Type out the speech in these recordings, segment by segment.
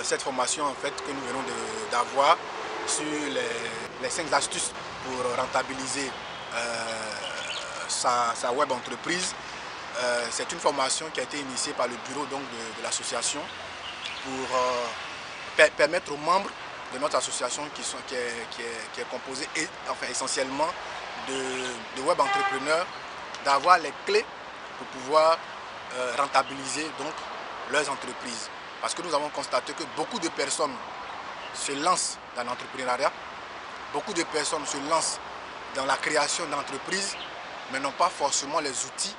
cette formation en fait, que nous venons d'avoir sur les 5 astuces pour rentabiliser sa web entreprise. C'est une formation qui a été initiée par le bureau donc, de l'association pour permettre aux membres de notre association qui est composée essentiellement de web entrepreneurs d'avoir les clés pour pouvoir rentabiliser donc, leurs entreprises. Parce que nous avons constaté que beaucoup de personnes se lancent dans l'entrepreneuriat, beaucoup de personnes se lancent dans la création d'entreprises, mais n'ont pas forcément les outils,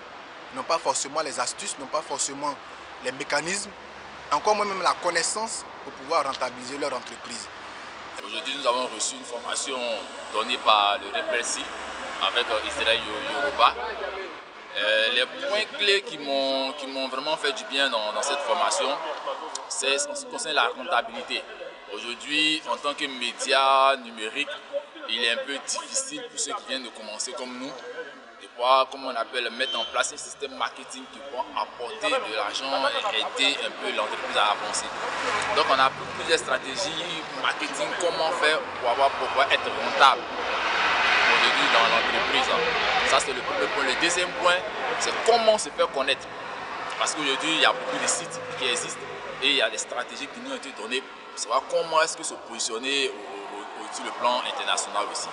n'ont pas forcément les astuces, n'ont pas forcément les mécanismes, encore moins même la connaissance pour pouvoir rentabiliser leur entreprise. Aujourd'hui, nous avons reçu une formation donnée par le REPELSI avec Israël Yoruba. Les points clés qui m'ont vraiment fait du bien dans cette formation, c'est ce qui concerne la rentabilité. Aujourd'hui, en tant que média numérique, il est un peu difficile pour ceux qui viennent de commencer comme nous de voir comment on appelle mettre en place un système marketing qui va apporter de l'argent et aider un peu l'entreprise à avancer. Donc on a plusieurs stratégies marketing, comment faire pour pouvoir être rentable aujourd'hui dans l'entreprise. Ça c'est le premier point. Le deuxième point, c'est comment se faire connaître. Parce qu'aujourd'hui, il y a beaucoup de sites qui existent et il y a des stratégies qui nous ont été données pour savoir comment est-ce que se positionner sur le plan international aussi.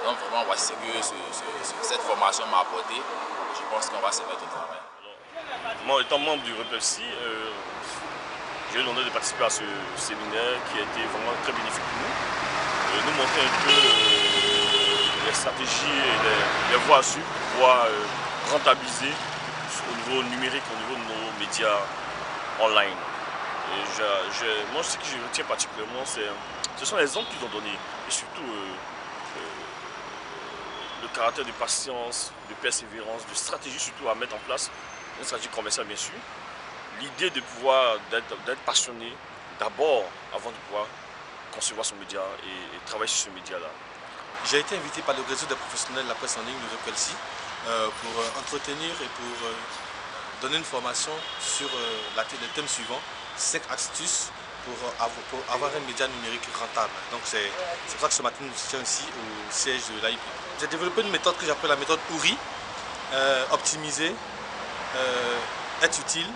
Donc vraiment, voici ce que cette formation m'a apporté. Je pense qu'on va se mettre au travail. Moi, étant membre du REPELSI, j'ai eu l'honneur de participer à ce séminaire qui a été vraiment très bénéfique pour nous. Nous montrer un peu les stratégies et les voies à suivre pour pouvoir rentabiliser au niveau numérique, au niveau de nos médias online. Et moi, ce que je retiens particulièrement, ce sont les exemples qu'ils ont donnés et surtout le caractère de patience, de persévérance, de stratégie surtout à mettre en place, une stratégie commerciale bien sûr. L'idée de pouvoir d'être passionné d'abord avant de pouvoir concevoir son média et travailler sur ce média-là. J'ai été invité par le réseau des professionnels de la presse en ligne, le REPELSI, pour entretenir et pour donner une formation sur le thème suivant, 5 astuces pour avoir un média numérique rentable. Donc c'est pour ça que ce matin nous étions ici au siège de l'AIP. J'ai développé une méthode que j'appelle la méthode OURI, optimiser, être utile,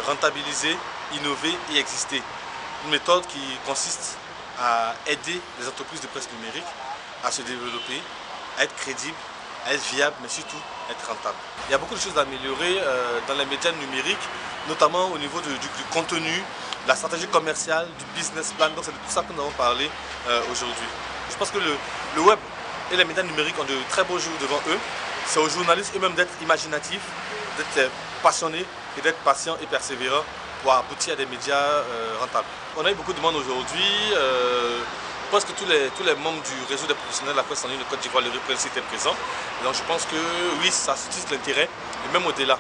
rentabiliser, innover et exister. Une méthode qui consiste à aider les entreprises de presse numérique à se développer, à être crédibles, à être viables, mais surtout être rentable. Il y a beaucoup de choses à améliorer dans les médias numériques, notamment au niveau du contenu, de la stratégie commerciale, du business plan. Donc c'est de tout ça que nous allons parler aujourd'hui. Je pense que le web et les médias numériques ont de très beaux jours devant eux. C'est aux journalistes eux-mêmes d'être imaginatifs, d'être passionnés et d'être patients et persévérants pour aboutir à des médias rentables. On a eu beaucoup de monde aujourd'hui. Presque tous les membres du réseau des professionnels de la presse en ligne de Côte d'Ivoire, le REPELSI étaient présents. Donc je pense que oui, ça suscite l'intérêt, et même au-delà.